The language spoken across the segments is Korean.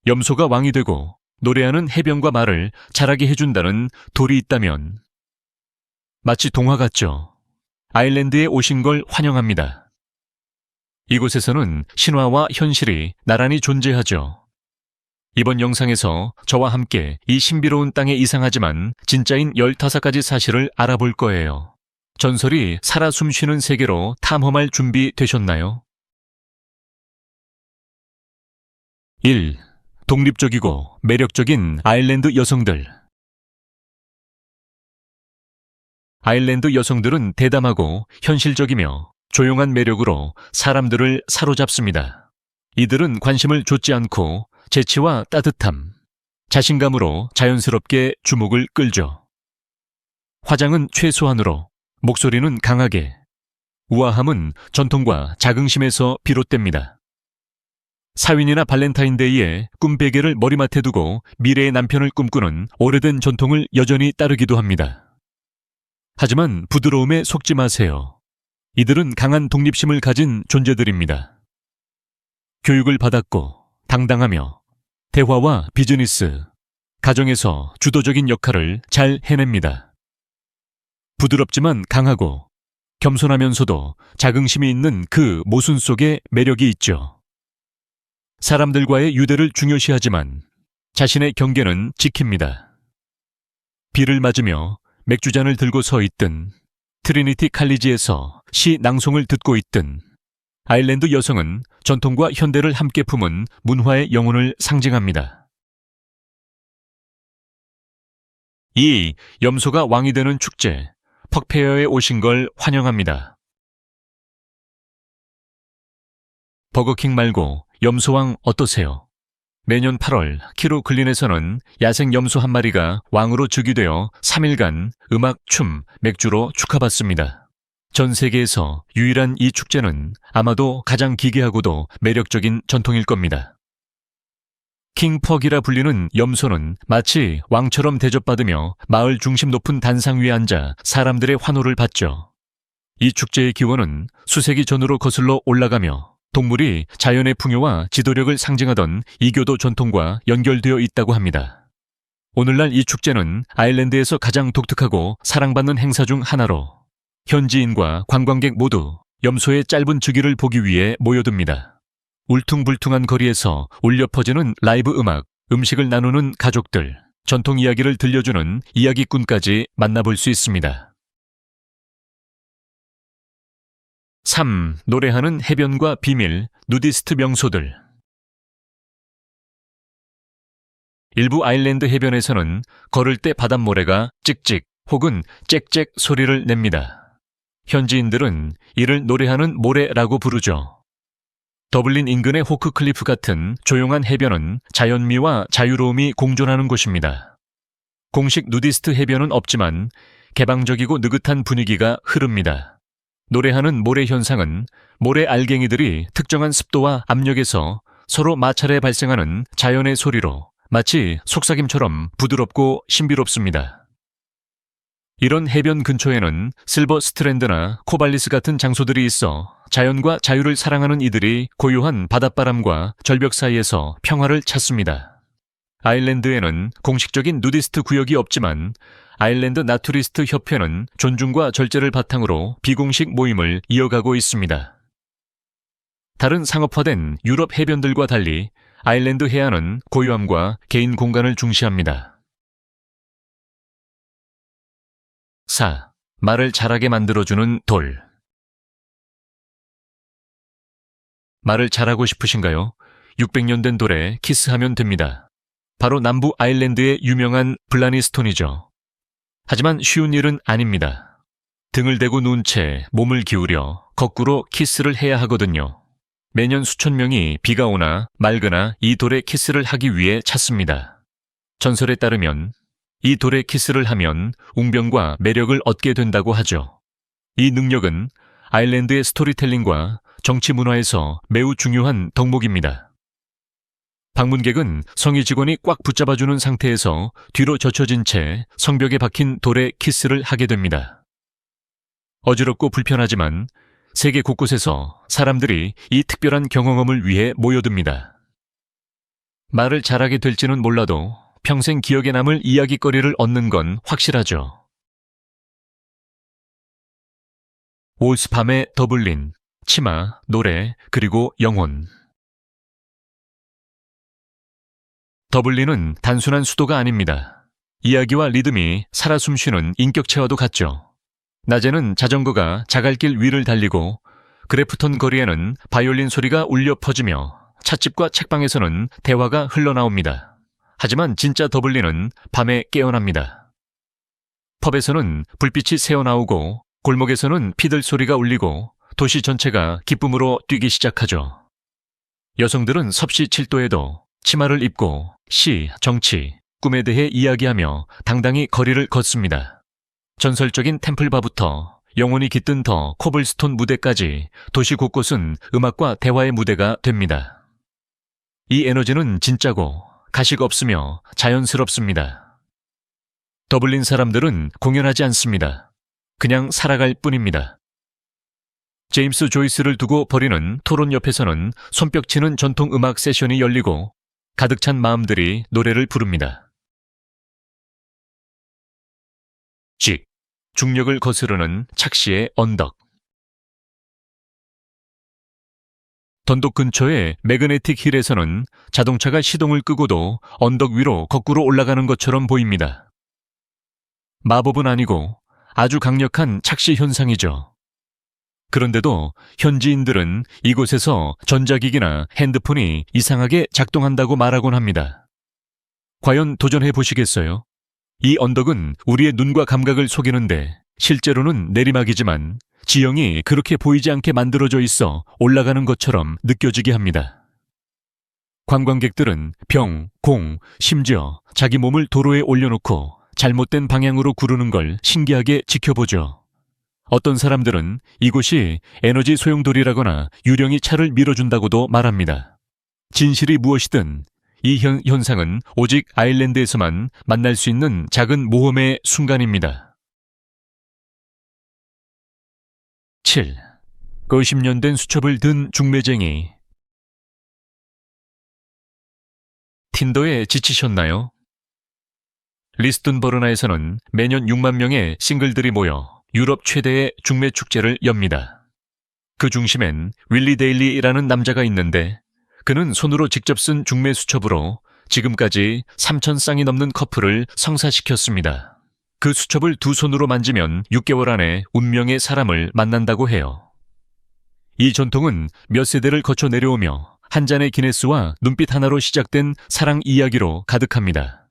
염소가 왕이 되고 노래하는 해변과 말을 자라게 해준다는 돌이 있다면 마치 동화 같죠. 아일랜드에 오신 걸 환영합니다. 이곳에서는 신화와 현실이 나란히 존재하죠. 이번 영상에서 저와 함께 이 신비로운 땅의 이상하지만 진짜인 15가지 사실을 알아볼 거예요. 전설이 살아 숨쉬는 세계로 탐험할 준비 되셨나요? 1. 독립적이고 매력적인 아일랜드 여성들. 아일랜드 여성들은 대담하고 현실적이며 조용한 매력으로 사람들을 사로잡습니다. 이들은 관심을 좇지 않고 재치와 따뜻함, 자신감으로 자연스럽게 주목을 끌죠. 화장은 최소한으로, 목소리는 강하게, 우아함은 전통과 자긍심에서 비롯됩니다. 사윈이나 발렌타인데이에 꿈베개를 머리맡에 두고 미래의 남편을 꿈꾸는 오래된 전통을 여전히 따르기도 합니다. 하지만 부드러움에 속지 마세요. 이들은 강한 독립심을 가진 존재들입니다. 교육을 받았고 당당하며 대화와 비즈니스, 가정에서 주도적인 역할을 잘 해냅니다. 부드럽지만 강하고 겸손하면서도 자긍심이 있는 그 모순 속에 매력이 있죠. 사람들과의 유대를 중요시하지만 자신의 경계는 지킵니다. 비를 맞으며 맥주잔을 들고 서 있든 트리니티 칼리지에서 시 낭송을 듣고 있든 아일랜드 여성은 전통과 현대를 함께 품은 문화의 영혼을 상징합니다. 2. 염소가 왕이 되는 축제, 퍽페어에 오신 걸 환영합니다. 버거킹 말고 염소왕 어떠세요? 매년 8월 키루 글린에서는 야생 염소 한 마리가 왕으로 즉위되어 3일간 음악, 춤, 맥주로 축하받습니다. 전 세계에서 유일한 이 축제는 아마도 가장 기괴하고도 매력적인 전통일 겁니다. 킹퍽이라 불리는 염소는 마치 왕처럼 대접받으며 마을 중심 높은 단상 위에 앉아 사람들의 환호를 받죠. 이 축제의 기원은 수세기 전으로 거슬러 올라가며 동물이 자연의 풍요와 지도력을 상징하던 이교도 전통과 연결되어 있다고 합니다. 오늘날 이 축제는 아일랜드에서 가장 독특하고 사랑받는 행사 중 하나로 현지인과 관광객 모두 염소의 짧은 즉위를 보기 위해 모여듭니다. 울퉁불퉁한 거리에서 울려 퍼지는 라이브 음악, 음식을 나누는 가족들, 전통 이야기를 들려주는 이야기꾼까지 만나볼 수 있습니다. 3. 노래하는 해변과 비밀, 누디스트 명소들. 일부 아일랜드 해변에서는 걸을 때 바닷모래가 찍찍 혹은 짹짹 소리를 냅니다. 현지인들은 이를 노래하는 모래라고 부르죠. 더블린 인근의 호크 클리프 같은 조용한 해변은 자연미와 자유로움이 공존하는 곳입니다. 공식 누디스트 해변은 없지만 개방적이고 느긋한 분위기가 흐릅니다. 노래하는 모래 현상은 모래 알갱이들이 특정한 습도와 압력에서 서로 마찰해 발생하는 자연의 소리로 마치 속삭임처럼 부드럽고 신비롭습니다. 이런 해변 근처에는 실버 스트랜드나 코발리스 같은 장소들이 있어 자연과 자유를 사랑하는 이들이 고요한 바닷바람과 절벽 사이에서 평화를 찾습니다. 아일랜드에는 공식적인 누디스트 구역이 없지만 아일랜드 나투리스트 협회는 존중과 절제를 바탕으로 비공식 모임을 이어가고 있습니다. 다른 상업화된 유럽 해변들과 달리 아일랜드 해안은 고요함과 개인 공간을 중시합니다. 4. 말을 잘하게 만들어주는 돌. 말을 잘하고 싶으신가요? 600년 된 돌에 키스하면 됩니다. 바로 남부 아일랜드의 유명한 블라니스톤이죠. 하지만 쉬운 일은 아닙니다. 등을 대고 누운 채 몸을 기울여 거꾸로 키스를 해야 하거든요. 매년 수천 명이 비가 오나 맑으나 이 돌에 키스를 하기 위해 찾습니다. 전설에 따르면 이 돌에 키스를 하면 웅변과 매력을 얻게 된다고 하죠. 이 능력은 아일랜드의 스토리텔링과 정치 문화에서 매우 중요한 덕목입니다. 방문객은 성의 직원이 꽉 붙잡아주는 상태에서 뒤로 젖혀진 채 성벽에 박힌 돌에 키스를 하게 됩니다. 어지럽고 불편하지만 세계 곳곳에서 사람들이 이 특별한 경험을 위해 모여듭니다. 말을 잘하게 될지는 몰라도 평생 기억에 남을 이야깃거리를 얻는 건 확실하죠. 올스밤의 더블린, 치마, 노래, 그리고 영혼. 더블린은 단순한 수도가 아닙니다. 이야기와 리듬이 살아 숨쉬는 인격체와도 같죠. 낮에는 자전거가 자갈길 위를 달리고 그래프턴 거리에는 바이올린 소리가 울려 퍼지며 찻집과 책방에서는 대화가 흘러나옵니다. 하지만 진짜 더블린은 밤에 깨어납니다. 펍에서는 불빛이 새어나오고 골목에서는 피들 소리가 울리고 도시 전체가 기쁨으로 뛰기 시작하죠. 여성들은 섭씨 7도에도 치마를 입고 시, 정치, 꿈에 대해 이야기하며 당당히 거리를 걷습니다. 전설적인 템플바부터 영혼이 깃든 더 코블스톤 무대까지 도시 곳곳은 음악과 대화의 무대가 됩니다. 이 에너지는 진짜고 가식 없으며 자연스럽습니다. 더블린 사람들은 공연하지 않습니다. 그냥 살아갈 뿐입니다. 제임스 조이스를 두고 벌이는 토론 옆에서는 손뼉치는 전통 음악 세션이 열리고 가득 찬 마음들이 노래를 부릅니다. 직, 중력을 거스르는 착시의 언덕. 던독 근처의 매그네틱 힐에서는 자동차가 시동을 끄고도 언덕 위로 거꾸로 올라가는 것처럼 보입니다. 마법은 아니고 아주 강력한 착시 현상이죠. 그런데도 현지인들은 이곳에서 전자기기나 핸드폰이 이상하게 작동한다고 말하곤 합니다. 과연 도전해 보시겠어요? 이 언덕은 우리의 눈과 감각을 속이는데 실제로는 내리막이지만 지형이 그렇게 보이지 않게 만들어져 있어 올라가는 것처럼 느껴지게 합니다. 관광객들은 병, 공, 심지어 자기 몸을 도로에 올려놓고 잘못된 방향으로 구르는 걸 신기하게 지켜보죠. 어떤 사람들은 이곳이 에너지 소용돌이라거나 유령이 차를 밀어준다고도 말합니다. 진실이 무엇이든 이 현상은 오직 아일랜드에서만 만날 수 있는 작은 모험의 순간입니다. 7. 50년 된 수첩을 든 중매쟁이. 틴더에 지치셨나요? 리스톤버르나에서는 매년 6만 명의 싱글들이 모여 유럽 최대의 중매 축제를 엽니다. 그 중심엔 윌리 데일리라는 남자가 있는데 그는 손으로 직접 쓴 중매 수첩으로 지금까지 3,000쌍이 넘는 커플을 성사시켰습니다. 그 수첩을 두 손으로 만지면 6개월 안에 운명의 사람을 만난다고 해요. 이 전통은 몇 세대를 거쳐 내려오며 한 잔의 기네스와 눈빛 하나로 시작된 사랑 이야기로 가득합니다.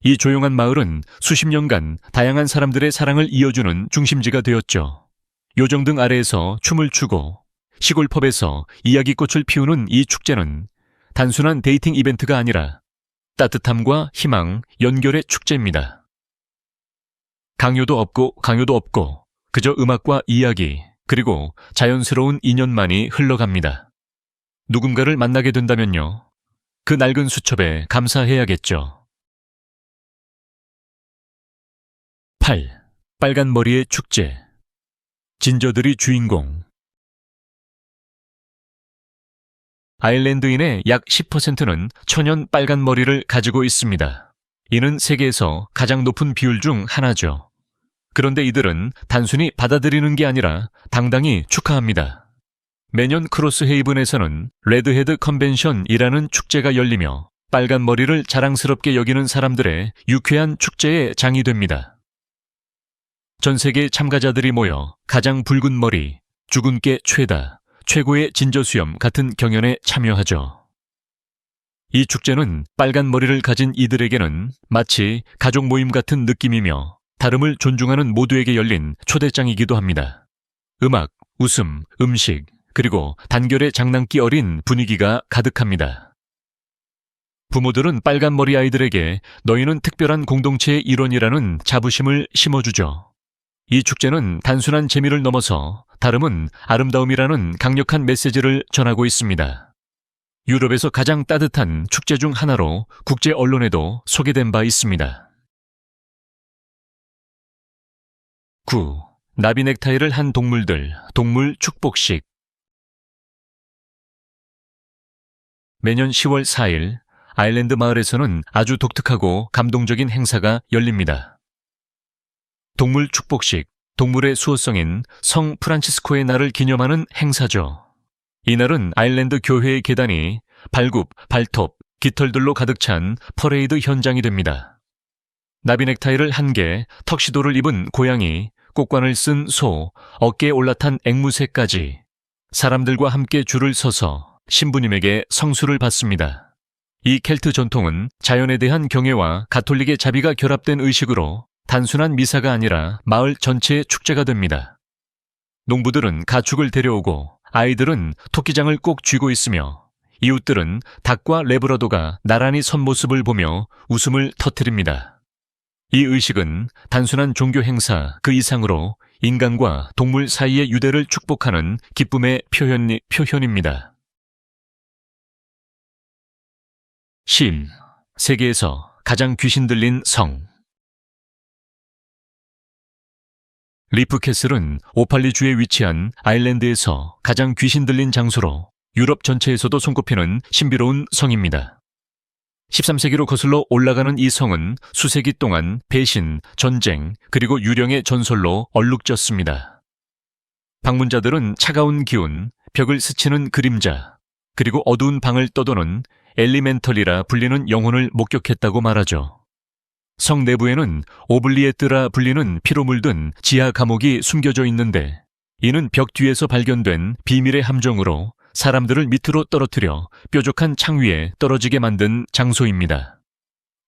이 조용한 마을은 수십 년간 다양한 사람들의 사랑을 이어주는 중심지가 되었죠. 요정등 아래에서 춤을 추고 시골 펍에서 이야기꽃을 피우는 이 축제는 단순한 데이팅 이벤트가 아니라 따뜻함과 희망, 연결의 축제입니다. 강요도 없고 그저 음악과 이야기 그리고 자연스러운 인연만이 흘러갑니다. 누군가를 만나게 된다면요. 그 낡은 수첩에 감사해야겠죠. 8. 빨간 머리의 축제. 진저들이 주인공. 아일랜드인의 약 10%는 천연 빨간 머리를 가지고 있습니다. 이는 세계에서 가장 높은 비율 중 하나죠. 그런데 이들은 단순히 받아들이는 게 아니라 당당히 축하합니다. 매년 크로스 헤이븐에서는 레드헤드 컨벤션이라는 축제가 열리며 빨간 머리를 자랑스럽게 여기는 사람들의 유쾌한 축제의 장이 됩니다. 전 세계 참가자들이 모여 가장 붉은 머리, 죽은 게 최다, 최고의 진저수염 같은 경연에 참여하죠. 이 축제는 빨간 머리를 가진 이들에게는 마치 가족 모임 같은 느낌이며 다름을 존중하는 모두에게 열린 초대장이기도 합니다. 음악, 웃음, 음식, 그리고 단결의 장난기 어린 분위기가 가득합니다. 부모들은 빨간 머리 아이들에게 너희는 특별한 공동체의 일원이라는 자부심을 심어주죠. 이 축제는 단순한 재미를 넘어서 다름은 아름다움이라는 강력한 메시지를 전하고 있습니다. 유럽에서 가장 따뜻한 축제 중 하나로 국제 언론에도 소개된 바 있습니다. 9. 나비 넥타이를 한 동물들, 동물 축복식. 매년 10월 4일 아일랜드 마을에서는 아주 독특하고 감동적인 행사가 열립니다. 동물 축복식, 동물의 수호성인 성 프란치스코의 날을 기념하는 행사죠. 이날은 아일랜드 교회의 계단이 발굽, 발톱, 깃털들로 가득 찬 퍼레이드 현장이 됩니다. 나비 넥타이를 1개, 턱시도를 입은 고양이, 꽃관을 쓴 소, 어깨에 올라탄 앵무새까지 사람들과 함께 줄을 서서 신부님에게 성수를 받습니다. 이 켈트 전통은 자연에 대한 경애와 가톨릭의 자비가 결합된 의식으로 단순한 미사가 아니라 마을 전체의 축제가 됩니다. 농부들은 가축을 데려오고 아이들은 토끼장을 꼭 쥐고 있으며 이웃들은 닭과 레브라도가 나란히 선 모습을 보며 웃음을 터뜨립니다. 이 의식은 단순한 종교 행사 그 이상으로 인간과 동물 사이의 유대를 축복하는 기쁨의 표현입니다. 신, 세계에서 가장 귀신 들린 성. 리프캐슬은 오팔리주에 위치한 아일랜드에서 가장 귀신 들린 장소로 유럽 전체에서도 손꼽히는 신비로운 성입니다. 13세기로 거슬러 올라가는 이 성은 수세기 동안 배신, 전쟁, 그리고 유령의 전설로 얼룩졌습니다. 방문자들은 차가운 기운, 벽을 스치는 그림자, 그리고 어두운 방을 떠도는 엘리멘털이라 불리는 영혼을 목격했다고 말하죠. 성 내부에는 오블리에트라 불리는 피로 물든 지하 감옥이 숨겨져 있는데 이는 벽 뒤에서 발견된 비밀의 함정으로 사람들을 밑으로 떨어뜨려 뾰족한 창 위에 떨어지게 만든 장소입니다.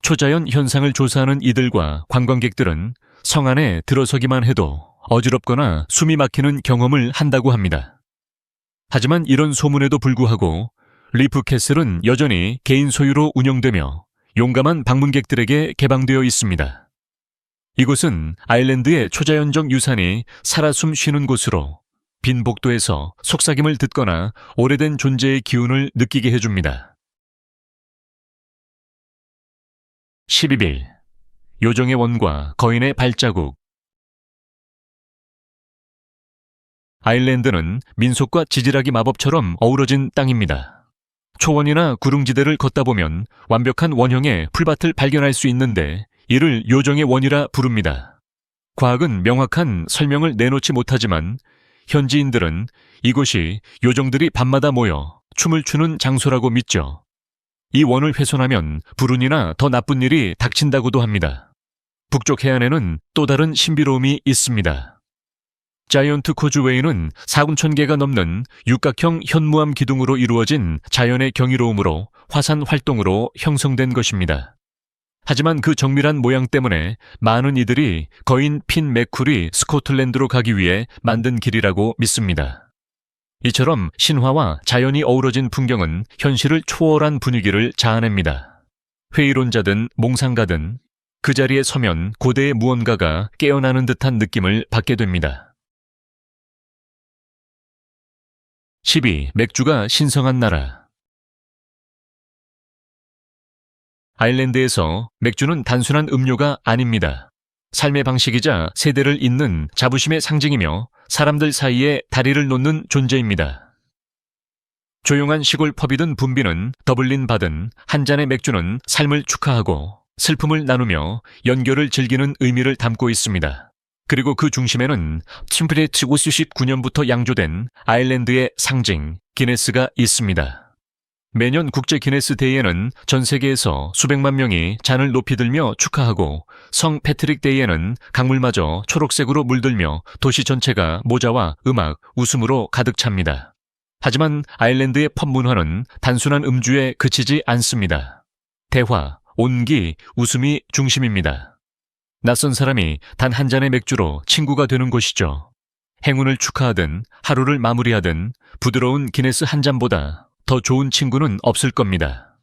초자연 현상을 조사하는 이들과 관광객들은 성 안에 들어서기만 해도 어지럽거나 숨이 막히는 경험을 한다고 합니다. 하지만 이런 소문에도 불구하고 리프캐슬은 여전히 개인 소유로 운영되며 용감한 방문객들에게 개방되어 있습니다. 이곳은 아일랜드의 초자연적 유산이 살아 숨 쉬는 곳으로 빈 복도에서 속삭임을 듣거나 오래된 존재의 기운을 느끼게 해줍니다. 12빌, 요정의 원과 거인의 발자국. 아일랜드는 민속과 지질학이 마법처럼 어우러진 땅입니다. 초원이나 구릉지대를 걷다 보면 완벽한 원형의 풀밭을 발견할 수 있는데 이를 요정의 원이라 부릅니다. 과학은 명확한 설명을 내놓지 못하지만 현지인들은 이곳이 요정들이 밤마다 모여 춤을 추는 장소라고 믿죠. 이 원을 훼손하면 불운이나 더 나쁜 일이 닥친다고도 합니다. 북쪽 해안에는 또 다른 신비로움이 있습니다. 자이언트 코즈웨이는 4,000개가 넘는 육각형 현무암 기둥으로 이루어진 자연의 경이로움으로 화산 활동으로 형성된 것입니다. 하지만 그 정밀한 모양 때문에 많은 이들이 거인 핀 맥쿨이 스코틀랜드로 가기 위해 만든 길이라고 믿습니다. 이처럼 신화와 자연이 어우러진 풍경은 현실을 초월한 분위기를 자아냅니다. 회의론자든 몽상가든 그 자리에 서면 고대의 무언가가 깨어나는 듯한 느낌을 받게 됩니다. 12. 맥주가 신성한 나라. 아일랜드에서 맥주는 단순한 음료가 아닙니다. 삶의 방식이자 세대를 잇는 자부심의 상징이며 사람들 사이에 다리를 놓는 존재입니다. 조용한 시골 펍이든 붐비는 더블린 바든 한 잔의 맥주는 삶을 축하하고 슬픔을 나누며 연결을 즐기는 의미를 담고 있습니다. 그리고 그 중심에는 1859년부터 양조된 아일랜드의 상징, 기네스가 있습니다. 매년 국제 기네스 데이에는 전 세계에서 수백만 명이 잔을 높이 들며 축하하고 성 패트릭 데이에는 강물마저 초록색으로 물들며 도시 전체가 모자와 음악, 웃음으로 가득 찹니다. 하지만 아일랜드의 펍 문화는 단순한 음주에 그치지 않습니다. 대화, 온기, 웃음이 중심입니다. 낯선 사람이 단 한 잔의 맥주로 친구가 되는 곳이죠. 행운을 축하하든 하루를 마무리하든 부드러운 기네스 한 잔보다 더 좋은 친구는 없을 겁니다.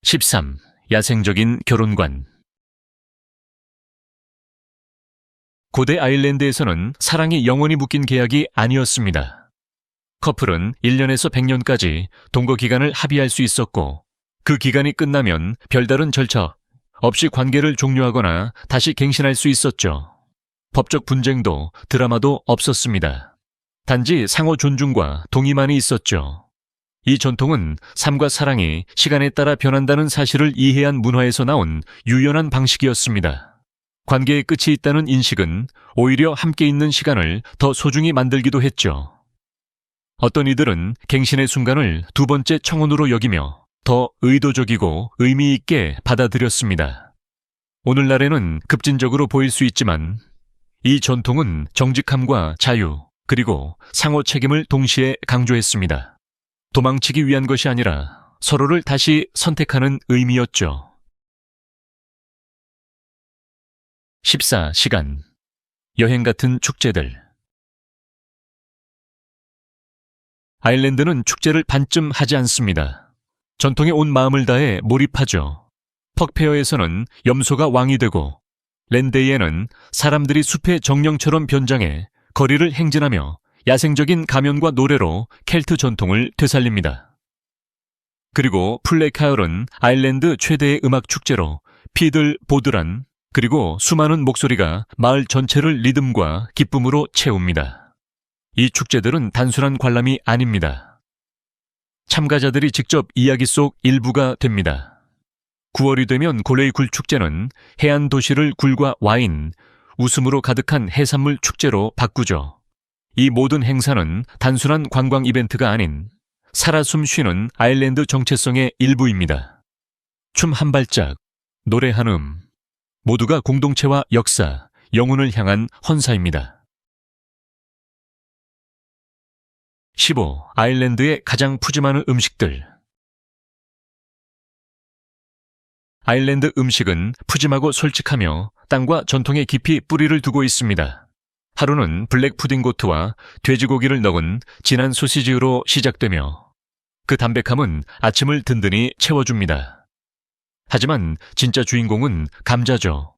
13. 야생적인 결혼관. 고대 아일랜드에서는 사랑이 영원히 묶인 계약이 아니었습니다. 커플은 1년에서 100년까지 동거 기간을 합의할 수 있었고 그 기간이 끝나면 별다른 절차 없이 관계를 종료하거나 다시 갱신할 수 있었죠. 법적 분쟁도 드라마도 없었습니다. 단지 상호 존중과 동의만이 있었죠. 이 전통은 삶과 사랑이 시간에 따라 변한다는 사실을 이해한 문화에서 나온 유연한 방식이었습니다. 관계의 끝이 있다는 인식은 오히려 함께 있는 시간을 더 소중히 만들기도 했죠. 어떤 이들은 갱신의 순간을 두 번째 청혼으로 여기며 더 의도적이고 의미 있게 받아들였습니다. 오늘날에는 급진적으로 보일 수 있지만 이 전통은 정직함과 자유, 그리고 상호 책임을 동시에 강조했습니다. 도망치기 위한 것이 아니라 서로를 다시 선택하는 의미였죠. 14시간 여행 같은 축제들. 아일랜드는 축제를 반쯤 하지 않습니다. 전통에 온 마음을 다해 몰입하죠. 퍽페어에서는 염소가 왕이 되고 랜데이에는 사람들이 숲의 정령처럼 변장해 거리를 행진하며 야생적인 가면과 노래로 켈트 전통을 되살립니다. 그리고 플레카열은 아일랜드 최대의 음악 축제로 피들 보드란 그리고 수많은 목소리가 마을 전체를 리듬과 기쁨으로 채웁니다. 이 축제들은 단순한 관람이 아닙니다. 참가자들이 직접 이야기 속 일부가 됩니다. 9월이 되면 골레이 굴 축제는 해안 도시를 굴과 와인, 웃음으로 가득한 해산물 축제로 바꾸죠. 이 모든 행사는 단순한 관광 이벤트가 아닌 살아 숨 쉬는 아일랜드 정체성의 일부입니다. 춤 한 발짝, 노래 한 모두가 공동체와 역사, 영혼을 향한 헌사입니다. 15. 아일랜드의 가장 푸짐한 음식들. 아일랜드 음식은 푸짐하고 솔직하며 땅과 전통에 깊이 뿌리를 두고 있습니다. 하루는 블랙 푸딩고트와 돼지고기를 넣은 진한 소시지로 시작되며 그 담백함은 아침을 든든히 채워줍니다. 하지만 진짜 주인공은 감자죠.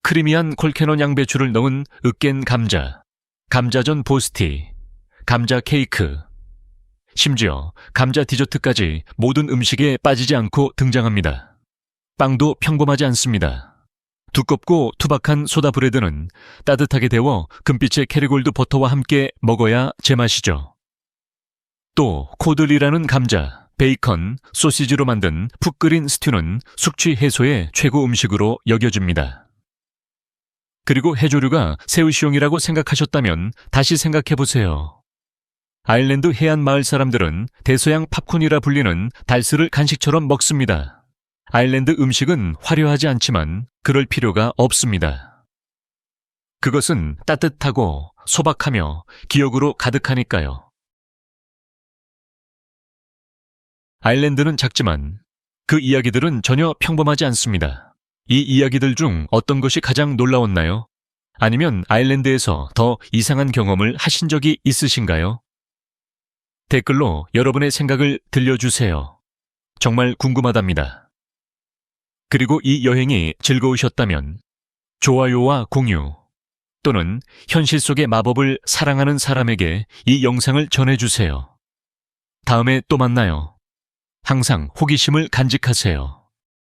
크리미한 콜캐논 양배추를 넣은 으깬 감자, 감자전 보스티, 감자 케이크, 심지어 감자 디저트까지 모든 음식에 빠지지 않고 등장합니다. 빵도 평범하지 않습니다. 두껍고 투박한 소다 브레드는 따뜻하게 데워 금빛의 캐리골드 버터와 함께 먹어야 제맛이죠. 또 코들이라는 감자, 베이컨, 소시지로 만든 푹 끓인 스튜는 숙취 해소의 최고 음식으로 여겨집니다. 그리고 해조류가 새우시용이라고 생각하셨다면 다시 생각해보세요. 아일랜드 해안 마을 사람들은 대서양 팝콘이라 불리는 달스를 간식처럼 먹습니다. 아일랜드 음식은 화려하지 않지만 그럴 필요가 없습니다. 그것은 따뜻하고 소박하며 기억으로 가득하니까요. 아일랜드는 작지만 그 이야기들은 전혀 평범하지 않습니다. 이 이야기들 중 어떤 것이 가장 놀라웠나요? 아니면 아일랜드에서 더 이상한 경험을 하신 적이 있으신가요? 댓글로 여러분의 생각을 들려주세요. 정말 궁금하답니다. 그리고 이 여행이 즐거우셨다면 좋아요와 공유 또는 현실 속의 마법을 사랑하는 사람에게 이 영상을 전해주세요. 다음에 또 만나요. 항상 호기심을 간직하세요.